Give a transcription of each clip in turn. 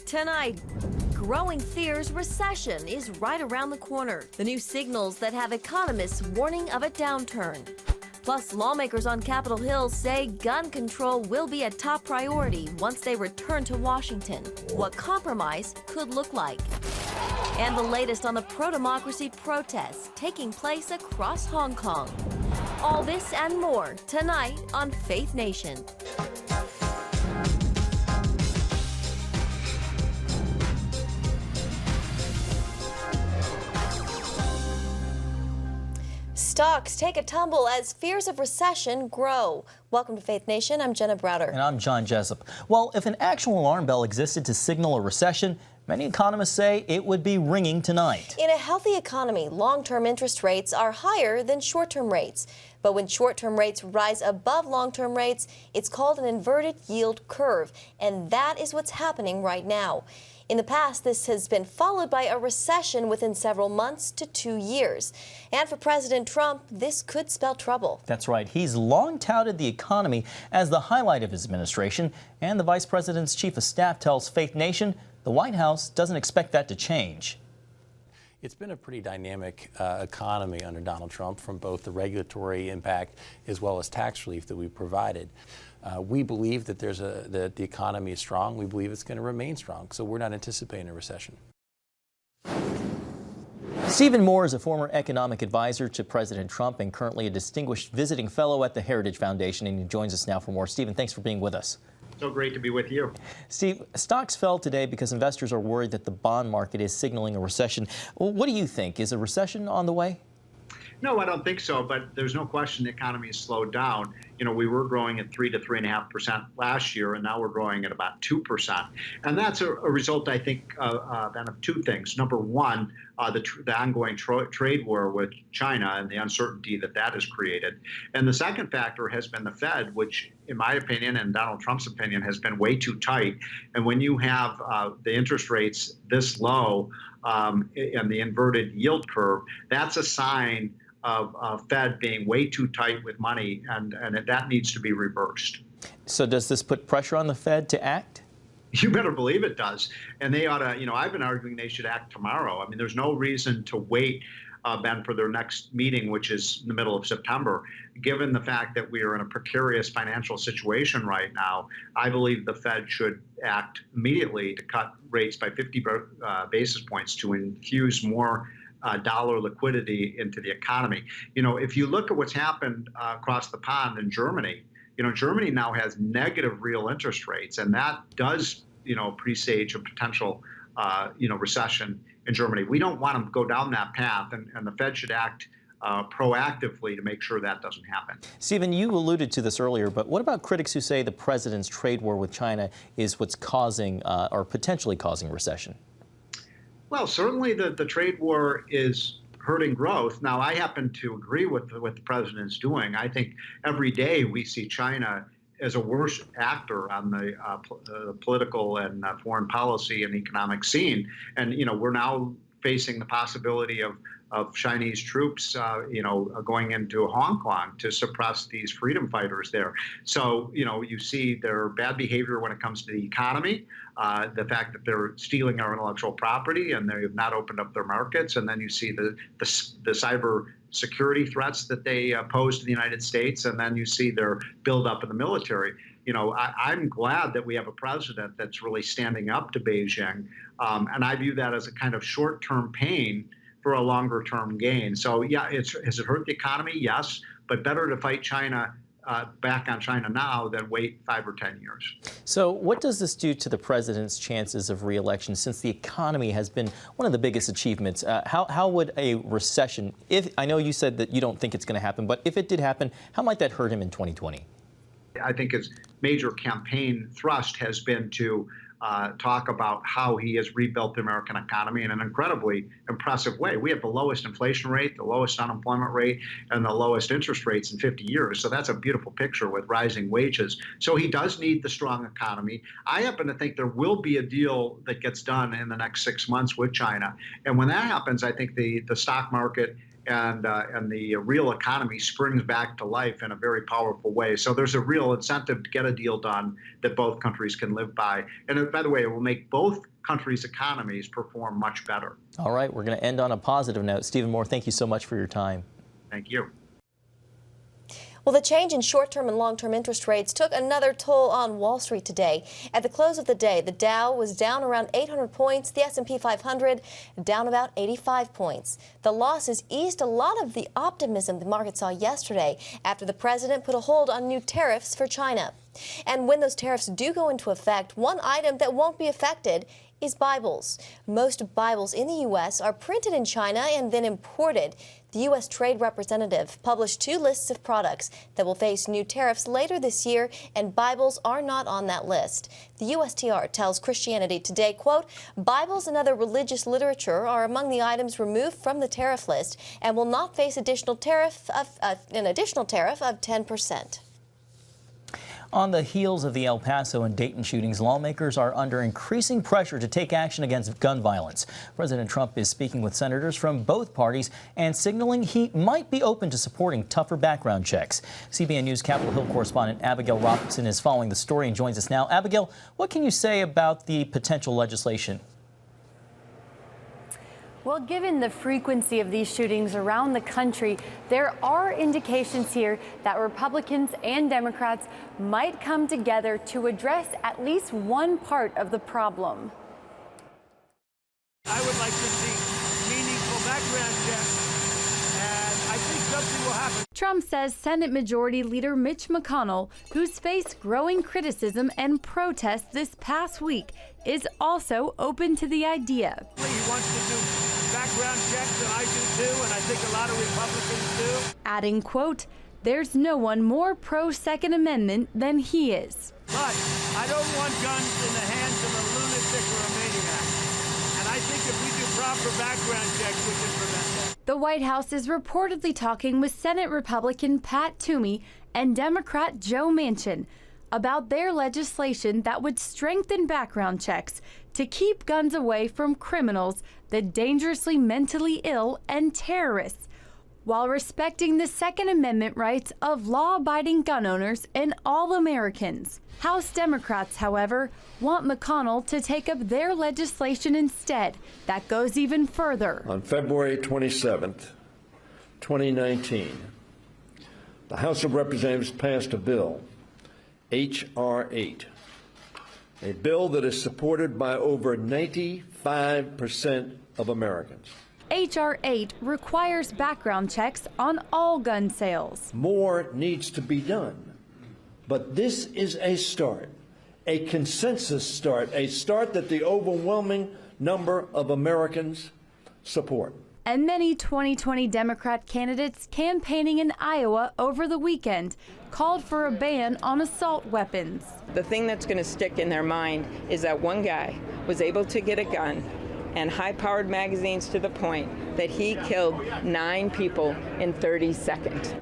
Tonight, growing fears recession is right around the corner. The new signals that have economists warning of a downturn. Plus, lawmakers on Capitol Hill say gun control will be a top priority once they return to Washington. What compromise could look like. And the latest on the pro-democracy protests taking place across Hong Kong. All this and more tonight on Faith Nation. Stocks take a tumble as fears of recession grow. Welcome to Faith Nation. I'm Jenna Browder. And I'm John Jessup. Well, if an actual alarm bell existed to signal a recession, many economists say it would be ringing tonight. In a healthy economy, long-term interest rates are higher than short-term rates. But when short-term rates rise above long-term rates, it's called an inverted yield curve. And that is what's happening right now. In the past, this has been followed by a recession within several months to 2 years. And for President Trump, this could spell trouble. That's right. He's long touted the economy as the highlight of his administration. And the vice president's chief of staff tells Faith Nation the White House doesn't expect that to change. It's been a pretty dynamic economy under Donald Trump, from both the regulatory impact as well as tax relief that we've provided. We believe that that the economy is strong. We believe it's going to remain strong. So we're not anticipating a recession. Stephen Moore is a former economic advisor to President Trump and currently a distinguished visiting fellow at the Heritage Foundation. And he joins us now for more. Stephen, thanks for being with us. So great to be with you. Steve, stocks fell today because investors are worried that the bond market is signaling a recession. Well, what do you think? Is a recession on the way? No, I don't think so, but there's no question the economy has slowed down. You know, we were growing at 3 to 3.5% last year, and now we're growing at about 2%. And that's a result, I think, then of two things. Number one, the ongoing trade war with China and the uncertainty that that has created. And the second factor has been the Fed, which, in my opinion and Donald Trump's opinion, has been way too tight. And when you have the interest rates this low and the inverted yield curve, that's a sign of Fed being way too tight with money, and that needs to be reversed. So does this put pressure on the Fed to act? You better believe it does. And they ought to, you know, I've been arguing they should act tomorrow. I mean, there's no reason to wait, Ben, for their next meeting, which is in the middle of September. Given the fact that we are in a precarious financial situation right now, I believe the Fed should act immediately to cut rates by 50 basis points to infuse more dollar liquidity into the economy. You know, if you look at what's happened across the pond in Germany, you know, Germany now has negative real interest rates, and that does, you know, presage a potential, recession in Germany. We don't want to go down that path, and the Fed should act proactively to make sure that doesn't happen. Stephen, you alluded to this earlier, but what about critics who say the president's trade war with China is what's causing or potentially causing recession? Well, certainly the trade war is hurting growth. Now, I happen to agree with what the president's doing. I think every day we see China as a worse actor on the political and foreign policy and economic scene. And, you know, we're now facing the possibility of Chinese troops, going into Hong Kong to suppress these freedom fighters there. So, you know, you see their bad behavior when it comes to the economy, the fact that they're stealing our intellectual property and they have not opened up their markets. And then you see the cyber security threats that they pose to the United States. And then you see their buildup in the military. You know, I'm glad that we have a president that's really standing up to Beijing. And I view that as a kind of short-term pain for a longer-term gain. So, yeah, has it hurt the economy? Yes, but better to fight China back on China now than wait 5 or 10 years. So what does this do to the president's chances of re-election, since the economy has been one of the biggest achievements? How would a recession, I know you said that you don't think it's going to happen, but if it did happen, how might that hurt him in 2020? I think his major campaign thrust has been to talk about how he has rebuilt the American economy in an incredibly impressive way. We have the lowest inflation rate, the lowest unemployment rate, and the lowest interest rates in 50 years. So that's a beautiful picture with rising wages. So he does need the strong economy. I happen to think there will be a deal that gets done in the next 6 months with China. And when that happens, I think the stock market and the real economy springs back to life in a very powerful way. So there's a real incentive to get a deal done that both countries can live by. And by the way, it will make both countries' economies perform much better. All right, we're going to end on a positive note. Stephen Moore, thank you so much for your time. Thank you. Well, the change in short-term and long-term interest rates took another toll on Wall Street today. At the close of the day, the Dow was down around 800 points, the S&P 500 down about 85 points. The losses eased a lot of the optimism the market saw yesterday after the president put a hold on new tariffs for China. And when those tariffs do go into effect, one item that won't be affected is Bibles. Most Bibles in the U.S. are printed in China and then imported. The U.S. Trade Representative published 2 lists of products that will face new tariffs later this year, and Bibles are not on that list. The USTR tells Christianity Today, quote, Bibles and other religious literature are among the items removed from the tariff list and will not face an additional tariff of 10%. On the heels of the El Paso and Dayton shootings, lawmakers are under increasing pressure to take action against gun violence. President Trump is speaking with senators from both parties and signaling he might be open to supporting tougher background checks. CBN News Capitol Hill correspondent Abigail Robertson is following the story and joins us now. Abigail, what can you say about the potential legislation? Well, given the frequency of these shootings around the country, there are indications here that Republicans and Democrats might come together to address at least one part of the problem. I would like to see meaningful background checks, and I think something will happen. Trump says Senate Majority Leader Mitch McConnell, who's faced growing criticism and protests this past week, is also open to the idea. He wants to do background checks, and I do too, and I think a lot of Republicans do. Adding, quote, there's no one more pro-Second Amendment than he is. But I don't want guns in the hands of a lunatic or a maniac. And I think if we do proper background checks, we can prevent that. The White House is reportedly talking with Senate Republican Pat Toomey and Democrat Joe Manchin about their legislation that would strengthen background checks to keep guns away from criminals, the dangerously mentally ill, and terrorists, while respecting the Second Amendment rights of law-abiding gun owners and all Americans. House Democrats, however, want McConnell to take up their legislation instead that goes even further. On February 27th, 2019, the House of Representatives passed a bill, H.R. 8, a bill that is supported by over 95% of Americans. H.R. 8 requires background checks on all gun sales. More needs to be done, but this is a start, a consensus start, a start that the overwhelming number of Americans support. And many 2020 Democrat candidates campaigning in Iowa over the weekend called for a ban on assault weapons. The thing that's going to stick in their mind is that one guy was able to get a gun and high-powered magazines to the point that he killed 9 people in 30 seconds.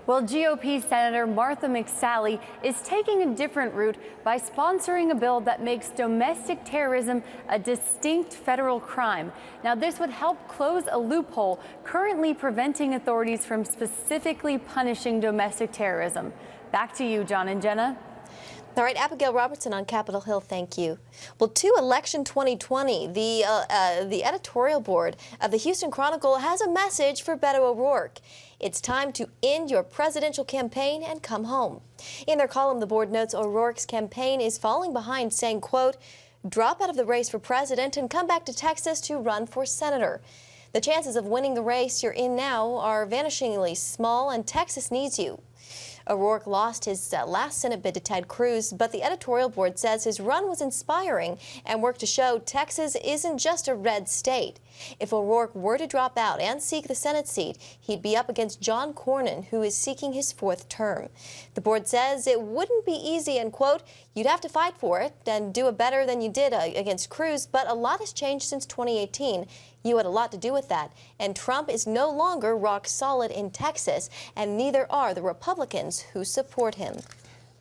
Well, GOP Senator Martha McSally is taking a different route by sponsoring a bill that makes domestic terrorism a distinct federal crime. Now, this would help close a loophole currently preventing authorities from specifically punishing domestic terrorism. Back to you, John and Jenna. All right, Abigail Robertson on Capitol Hill, thank you. Well, to Election 2020, the editorial board of the Houston Chronicle has a message for Beto O'Rourke. It's time to end your presidential campaign and come home. In their column, the board notes O'Rourke's campaign is falling behind, saying, quote, drop out of the race for president and come back to Texas to run for senator. The chances of winning the race you're in now are vanishingly small, and Texas needs you. O'Rourke lost his last Senate bid to Ted Cruz, but the editorial board says his run was inspiring and worked to show Texas isn't just a red state. If O'Rourke were to drop out and seek the Senate seat, he'd be up against John Cornyn, who is seeking his 4th term. The board says it wouldn't be easy and, quote, you'd have to fight for it and do it better than you did against Cruz, but a lot has changed since 2018. You had a lot to do with that. And Trump is no longer rock solid in Texas, and neither are the Republicans who support him.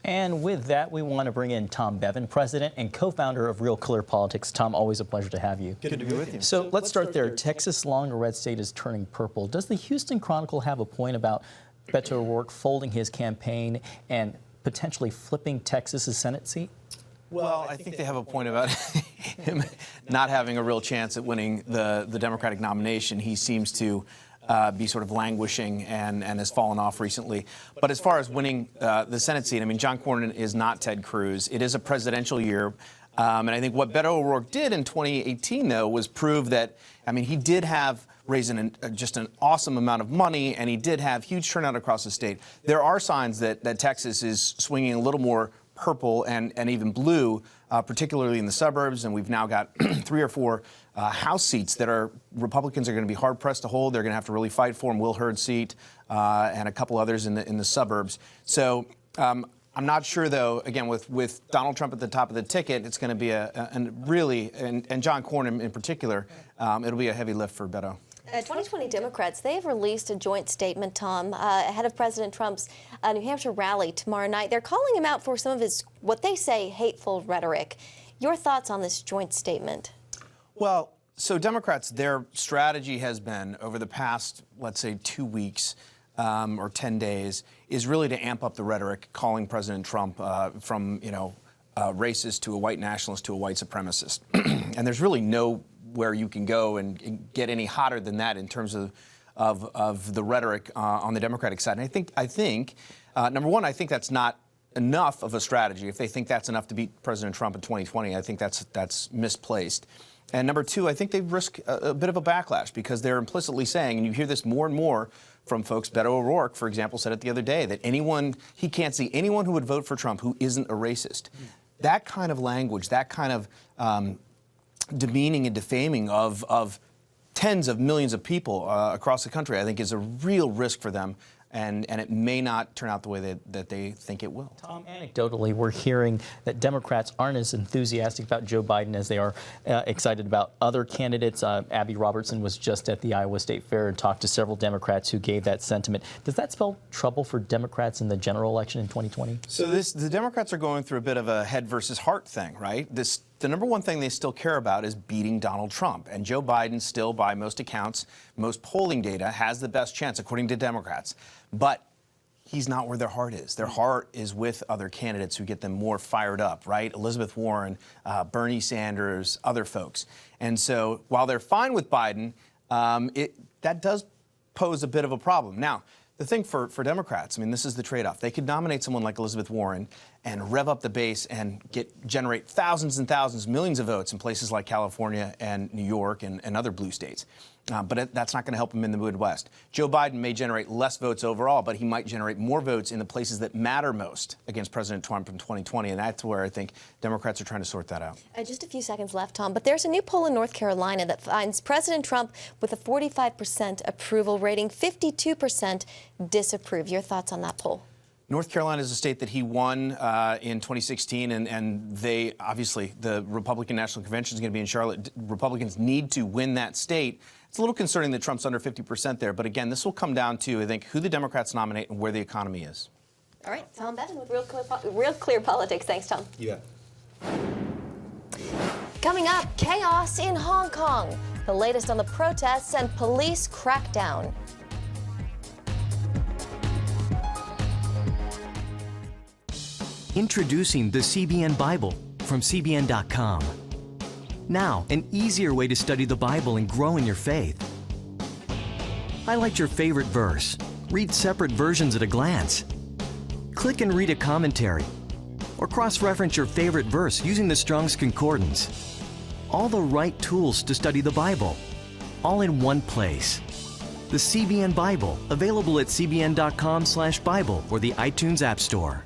And with that, we want to bring in Tom Bevan, president and co-founder of Real Clear Politics. Tom, always a pleasure to have you. Good to be with you. So let's start there. Texas, along a red state, is turning purple. Does the Houston Chronicle have a point about Beto O'Rourke folding his campaign and potentially flipping Texas's Senate seat? Well, I think they have a point about him not having a real chance at winning the Democratic nomination. He seems to be sort of languishing and has fallen off recently. But as far as winning the Senate seat, I mean, John Cornyn is not Ted Cruz. It is a presidential year. And I think what Beto O'Rourke did in 2018, though, was prove that, I mean, he did have raising just an awesome amount of money, and he did have huge turnout across the state. There are signs that Texas is swinging a little more purple and even blue, particularly in the suburbs, and we've now got 3 or 4 House seats that Republicans are going to be hard-pressed to hold. They're going to have to really fight for them. Will Hurd's seat and a couple others in the suburbs. So I'm not sure, though, again, with Donald Trump at the top of the ticket, it's going to be and John Cornyn in particular, it'll be a heavy lift for Beto. 2020 Democrats, they have released a joint statement, Tom, ahead of President Trump's New Hampshire rally tomorrow night. They're calling him out for some of his, what they say, hateful rhetoric. Your thoughts on this joint statement? Well, so Democrats, their strategy has been over the past, let's say, 2 weeks or 10 days, is really to amp up the rhetoric, calling President Trump from, racist to a white nationalist to a white supremacist. And there's really nowhere you can go and get any hotter than that in terms of the rhetoric on the Democratic side. And I think number one, I think that's not enough of a strategy. If they think that's enough to beat President Trump in 2020, I think that's misplaced. And number two, I think they risk a bit of a backlash because they're implicitly saying, and you hear this more and more from folks, Beto O'Rourke, for example, said it the other day, that he can't see anyone who would vote for Trump who isn't a racist. That kind of language, that kind of demeaning and defaming of tens of millions of people across the country, I think is a real risk for them. And it may not turn out the way that they think it will. Tom, anecdotally, we're hearing that Democrats aren't as enthusiastic about Joe Biden as they are excited about other candidates. Abby Robertson was just at the Iowa State Fair and talked to several Democrats who gave that sentiment. Does that spell trouble for Democrats in the general election in 2020? So the Democrats are going through a bit of a head versus heart thing, right? The number one thing they still care about is beating Donald Trump. And Joe Biden still, by most accounts, most polling data, has the best chance, according to Democrats. But he's not where their heart is. Their heart is with other candidates who get them more fired up, right? Elizabeth Warren, Bernie Sanders, other folks. And so while they're fine with Biden, that does pose a bit of a problem. Now, the thing for Democrats, I mean, this is the trade-off. They could nominate someone like Elizabeth Warren and rev up the base and generate thousands and thousands, millions of votes in places like California and New York and other blue states. But that's not going to help them in the Midwest. Joe Biden may generate less votes overall, but he might generate more votes in the places that matter most against President Trump in 2020. And that's where I think Democrats are trying to sort that out. Just a few seconds left, Tom. But there's a new poll in North Carolina that finds President Trump with a 45% approval rating, 52% disapprove. Your thoughts on that poll? North Carolina is a state that he won in 2016, and they obviously, the Republican National Convention is going to be in Charlotte. Republicans need to win that state. It's a little concerning that Trump's under 50% there, but again, this will come down to, I think, who the Democrats nominate and where the economy is. All right, Tom Bevan with Real Clear Politics. Thanks, Tom. Yeah. Coming up, chaos in Hong Kong. The latest on the protests and police crackdown. Introducing the CBN Bible from CBN.com. Now, an easier way to study the Bible and grow in your faith. Highlight your favorite verse. Read separate versions at a glance. Click and read a commentary. Or cross-reference your favorite verse using the Strong's Concordance. All the right tools to study the Bible, all in one place. The CBN Bible, available at cbn.com/Bible or the iTunes App Store.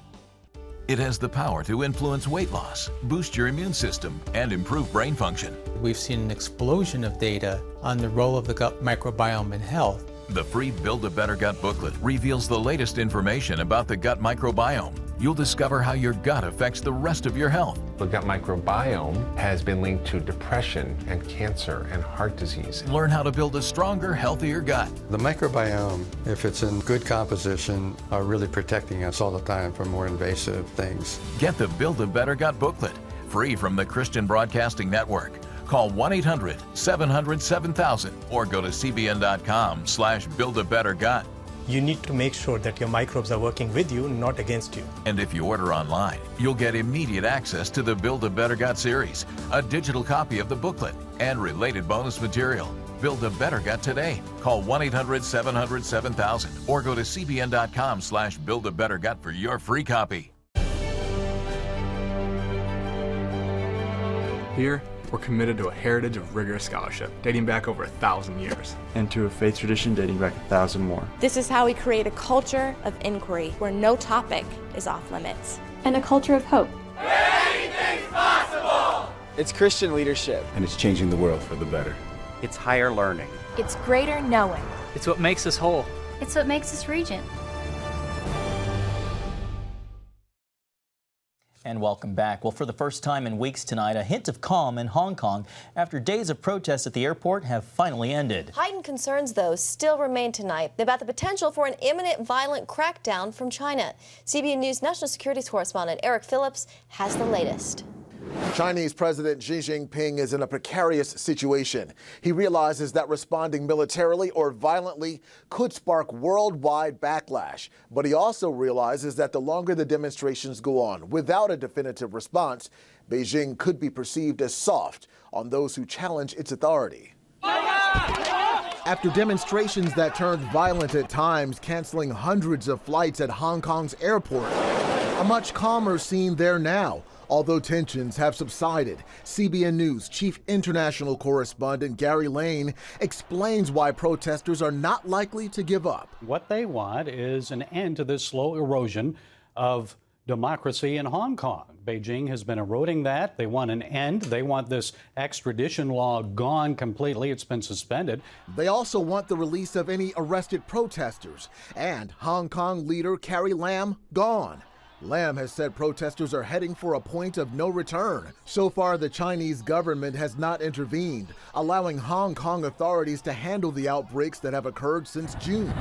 It has the power to influence weight loss, boost your immune system, and improve brain function. We've seen an explosion of data on the role of the gut microbiome in health. The free Build a Better Gut booklet reveals the latest information about the gut microbiome, you'll discover how your gut affects the rest of your health. The gut microbiome has been linked to depression and cancer and heart disease. Learn how to build a stronger, healthier gut. The microbiome, if it's in good composition, are really protecting us all the time from more invasive things. Get the Build a Better Gut booklet, free from the Christian Broadcasting Network. Call 1-800-700-7000 or go to cbn.com/buildabettergut. You need to make sure that your microbes are working with you, not against you. And if you order online, you'll get immediate access to the Build a Better Gut series, a digital copy of the booklet, and related bonus material. Build a Better Gut today. Call 1-800-700-7000 or go to cbn.com/buildabettergut for your free copy. Here, we're committed to a heritage of rigorous scholarship dating back over 1,000 years. And to a faith tradition dating back 1,000 more. This is how we create a culture of inquiry where no topic is off limits. And a culture of hope. Anything's possible! It's Christian leadership. And it's changing the world for the better. It's higher learning. It's greater knowing. It's what makes us whole. It's what makes us Regent. And welcome back. Well, for the first time in weeks tonight, a hint of calm in Hong Kong after days of protests at the airport have finally ended. Heightened concerns, though, still remain tonight about the potential for an imminent violent crackdown from China. CBN News national security correspondent Eric Phillips has the latest. Chinese President Xi Jinping is in a precarious situation. He realizes that responding militarily or violently could spark worldwide backlash. But he also realizes that the longer the demonstrations go on without a definitive response, Beijing could be perceived as soft on those who challenge its authority. After demonstrations that turned violent at times, canceling hundreds of flights at Hong Kong's airport, a much calmer scene there now. Although tensions have subsided, CBN News chief international correspondent Gary Lane explains why protesters are not likely to give up. What they want is an end to this slow erosion of democracy in Hong Kong. Beijing has been eroding that. They want an end. They want this extradition law gone completely. It's been suspended. They also want the release of any arrested protesters and Hong Kong leader Carrie Lam gone. Lam has said protesters are heading for a point of no return. So far, the Chinese government has not intervened, allowing Hong Kong authorities to handle the outbreaks that have occurred since June.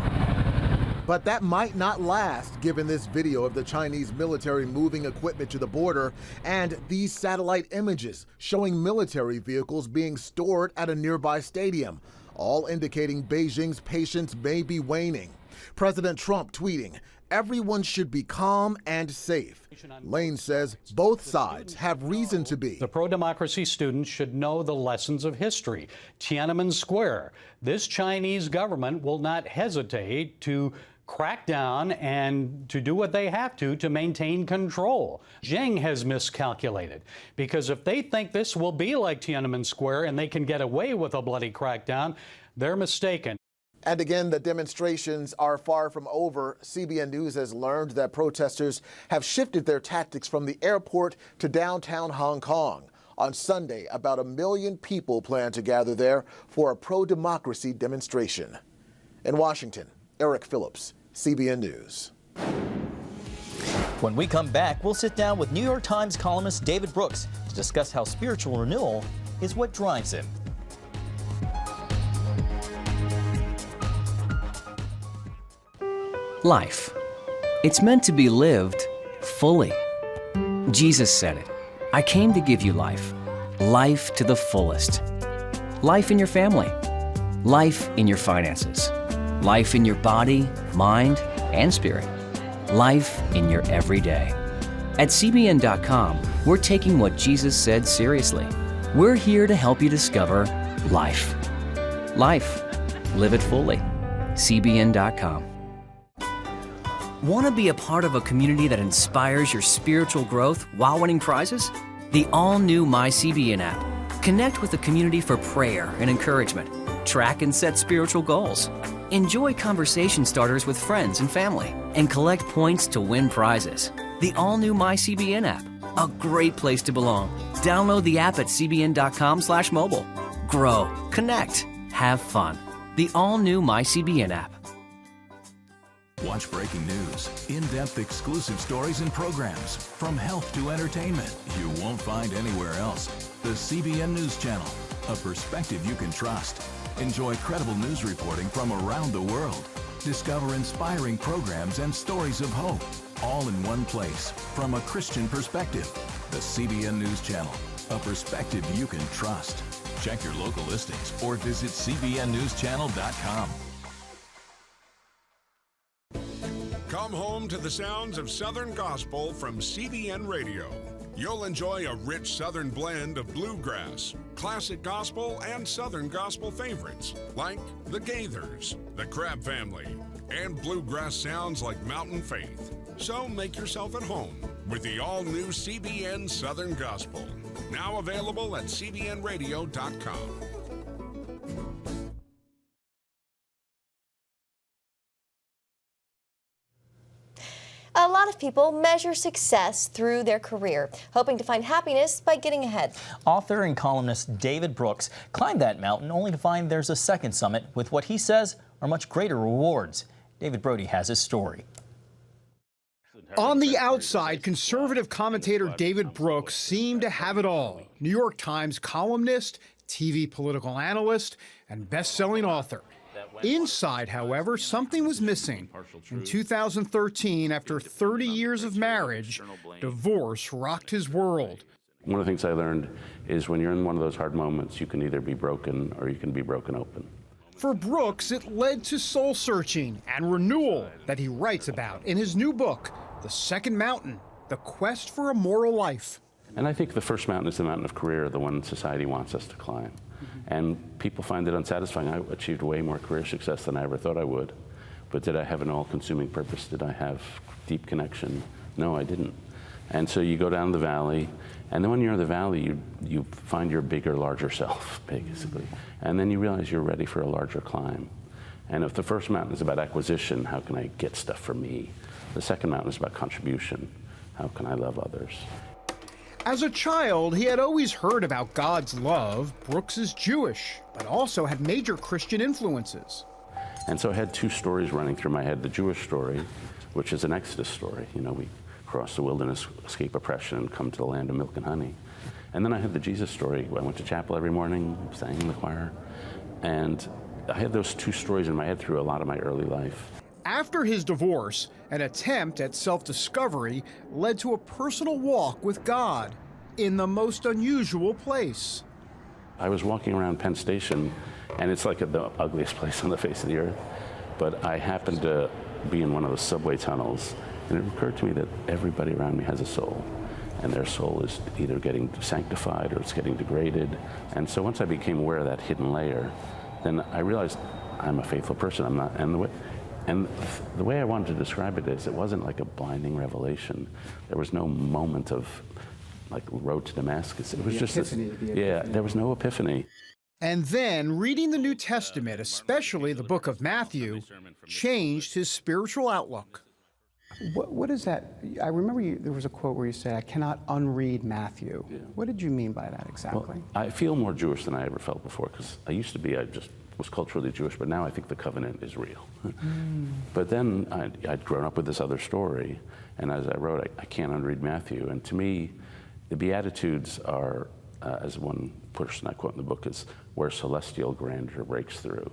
But that might not last, given this video of the Chinese military moving equipment to the border and these satellite images showing military vehicles being stored at a nearby stadium, all indicating Beijing's patience may be waning. President Trump tweeting, "Everyone should be calm and safe." Lane says both sides have reason to be. The pro-democracy students should know the lessons of history. Tiananmen Square. This Chinese government will not hesitate to crack down and to do what they have to maintain control. Xi has miscalculated, because if they think this will be like Tiananmen Square and they can get away with a bloody crackdown, they're mistaken. And again, the demonstrations are far from over. CBN News has learned that protesters have shifted their tactics from the airport to downtown Hong Kong. On Sunday, about 1 million people plan to gather there for a pro-democracy demonstration. In Washington, Eric Phillips, CBN News. When we come back, we'll sit down with New York Times columnist David Brooks to discuss how spiritual renewal is what drives him. Life. It's meant to be lived fully. Jesus said it. I came to give you life. Life to the fullest. Life in your family. Life in your finances. Life in your body, mind, and spirit. Life in your everyday. At CBN.com, we're taking what Jesus said seriously. We're here to help you discover life. Life. Live it fully. CBN.com. Want to be a part of a community that inspires your spiritual growth while winning prizes? The all-new MyCBN app. Connect with the community for prayer and encouragement. Track and set spiritual goals. Enjoy conversation starters with friends and family. And collect points to win prizes. The all-new MyCBN app. A great place to belong. Download the app at cbn.com/mobile. Grow, connect, have fun. The all-new MyCBN app. Watch breaking news, in-depth exclusive stories and programs, from health to entertainment you won't find anywhere else. The CBN News Channel, a perspective you can trust. Enjoy credible news reporting from around the world. Discover inspiring programs and stories of hope, all in one place from a Christian perspective. The CBN News Channel, a perspective you can trust. Check your local listings or visit cbnnewschannel.com. Come home to the sounds of Southern Gospel from CBN Radio. You'll enjoy a rich Southern blend of bluegrass, classic gospel, and Southern gospel favorites like the Gaithers, the Crab Family, and bluegrass sounds like Mountain Faith. So make yourself at home with the all-new CBN Southern Gospel, now available at cbnradio.com. A lot of people measure success through their career, hoping to find happiness by getting ahead. Author and columnist David Brooks climbed that mountain only to find there's a second summit with what he says are much greater rewards. David Brody has his story. On the outside, conservative commentator David Brooks seemed to have it all. New York Times columnist, TV political analyst, and best-selling author. Inside, however, something was missing. In 2013, after 30 years of marriage, divorce rocked his world. One of the things I learned is when you're in one of those hard moments, you can either be broken or you can be broken open. For Brooks, it led to soul-searching and renewal that he writes about in his new book, The Second Mountain, The Quest for a Moral Life. And I think the first mountain is the mountain of career, the one society wants us to climb. And people find it unsatisfying. I achieved way more career success than I ever thought I would. But did I have an all-consuming purpose? Did I have deep connection? No, I didn't. And so you go down the valley, and then when you're in the valley, you find your bigger, larger self, basically. And then you realize you're ready for a larger climb. And if the first mountain is about acquisition, how can I get stuff for me? The second mountain is about contribution. How can I love others? As a child, he had always heard about God's love. Brooks is Jewish, but also had major Christian influences. And so I had two stories running through my head. The Jewish story, which is an Exodus story. You know, we cross the wilderness, escape oppression, and come to the land of milk and honey. And then I had the Jesus story. I went to chapel every morning, sang in the choir. And I had those two stories in my head through a lot of my early life. After his divorce, an attempt at self-discovery led to a personal walk with God in the most unusual place. I was walking around Penn Station, and it's like the ugliest place on the face of the earth. But I happened to be in one of the subway tunnels, and it occurred to me that everybody around me has a soul, and their soul is either getting sanctified or it's getting degraded. And so once I became aware of that hidden layer, then I realized I'm a faithful person. I'm not, and the way I wanted to describe it is, it wasn't like a blinding revelation. There was no moment of like road to Damascus. It was just this, yeah, there was no epiphany. And then reading the New Testament, especially the book of Matthew, changed his spiritual outlook. What is that? I remember there was a quote where you said, "I cannot unread Matthew." Yeah. What did you mean by that exactly? Well, I feel more Jewish than I ever felt before, because I used to be, I just was culturally Jewish, but now I think the covenant is real. But then I'd grown up with this other story, and as I wrote, I can't unread Matthew. And to me, the Beatitudes are, as one person I quote in the book, is where celestial grandeur breaks through.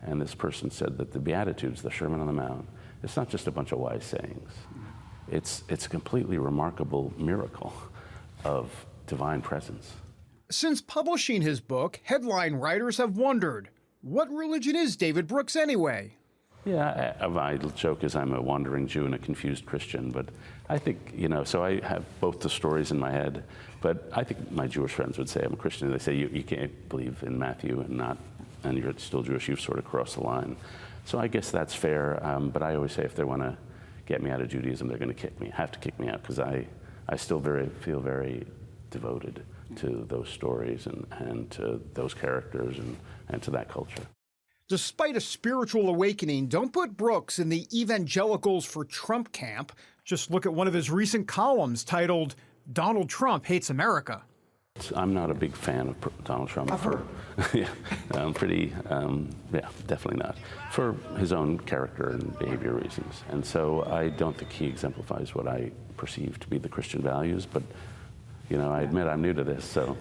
And this person said that the Beatitudes, the Sermon on the Mount, it's not just a bunch of wise sayings. It's a completely remarkable miracle of divine presence. Since publishing his book, headline writers have wondered, what religion is David Brooks anyway? Yeah, my joke is I'm a wandering Jew and a confused Christian, but I think, you know, so I have both the stories in my head, but I think my Jewish friends would say I'm a Christian. They say you can't believe in Matthew and you're still Jewish, you've sort of crossed the line. So I guess that's fair, but I always say if they want to get me out of Judaism, they're going to have to kick me out, because I still feel very devoted to those stories and to those characters and to that culture. Despite a spiritual awakening, don't put Brooks in the evangelicals for Trump camp. Just look at one of his recent columns titled, "Donald Trump Hates America." I'm not a big fan of Donald Trump. Yeah, definitely not. For his own character and behavior reasons. And so I don't think he exemplifies what I perceive to be the Christian values, but, you know, I admit I'm new to this, so.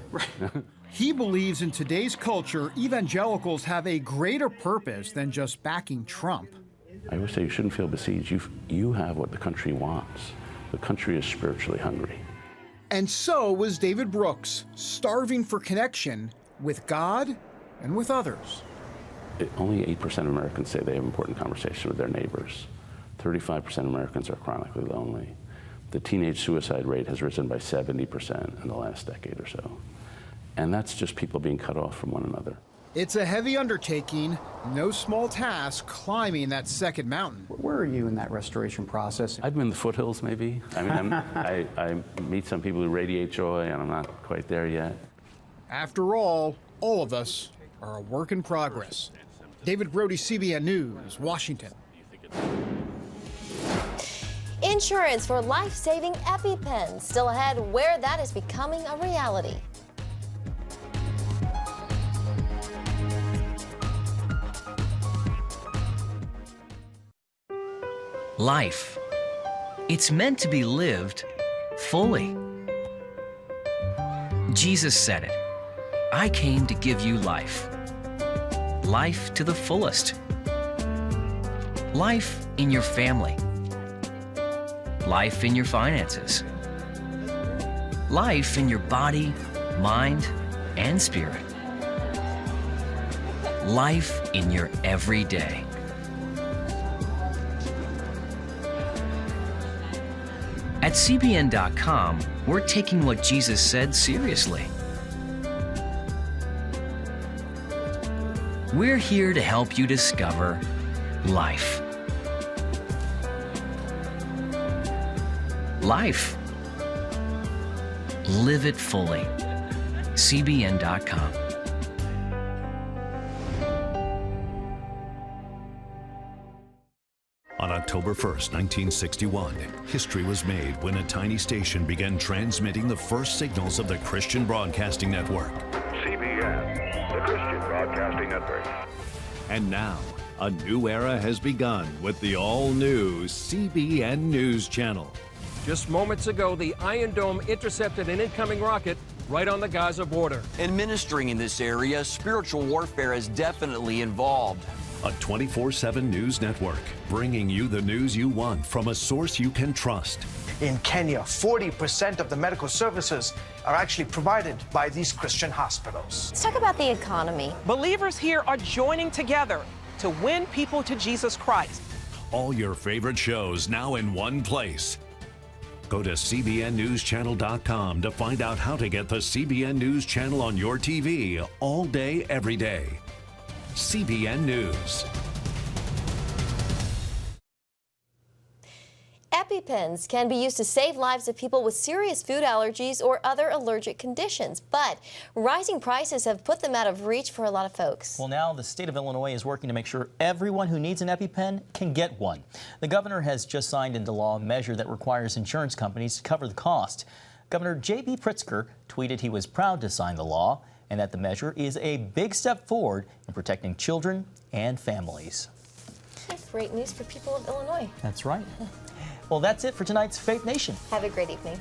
He believes in today's culture, evangelicals have a greater purpose than just backing Trump. I always say you shouldn't feel besieged. You have what the country wants. The country is spiritually hungry. And so was David Brooks, starving for connection with God and with others. Only 8% of Americans say they have important conversation with their neighbors. 35% of Americans are chronically lonely. The teenage suicide rate has risen by 70% in the last decade or so. And that's just people being cut off from one another. It's a heavy undertaking, no small task climbing that second mountain. Where are you in that restoration process? I've been in the foothills, maybe. I mean, I meet some people who radiate joy, and I'm not quite there yet. After all of us are a work in progress. David Brody, CBN News, Washington. Insurance for life-saving EpiPen. Still ahead, where that is becoming a reality. Life. It's meant to be lived fully. Jesus said it. I came to give you life. Life to the fullest. Life in your family. Life in your finances. Life in your body, mind, and spirit. Life in your everyday. At CBN.com, we're taking what Jesus said seriously. We're here to help you discover life. Life. Live it fully. CBN.com. On October 1st, 1961, history was made when a tiny station began transmitting the first signals of the Christian Broadcasting Network. CBN, the Christian Broadcasting Network. And now, a new era has begun with the all-new CBN News Channel. Just moments ago, the Iron Dome intercepted an incoming rocket right on the Gaza border. Administering in this area, spiritual warfare is definitely involved. A 24/7 news network, bringing you the news you want from a source you can trust. In Kenya, 40% of the medical services are actually provided by these Christian hospitals. Let's talk about the economy. Believers here are joining together to win people to Jesus Christ. All your favorite shows now in one place. Go to CBNNewsChannel.com to find out how to get the CBN News Channel on your TV all day, every day. CBN News. EpiPens can be used to save lives of people with serious food allergies or other allergic conditions, but rising prices have put them out of reach for a lot of folks. Well, now the state of Illinois is working to make sure everyone who needs an EpiPen can get one. The governor has just signed into law a measure that requires insurance companies to cover the cost. Governor J.B. Pritzker tweeted he was proud to sign the law and that the measure is a big step forward in protecting children and families. Great news for people of Illinois. That's right. Well, that's it for tonight's Faith Nation. Have a great evening.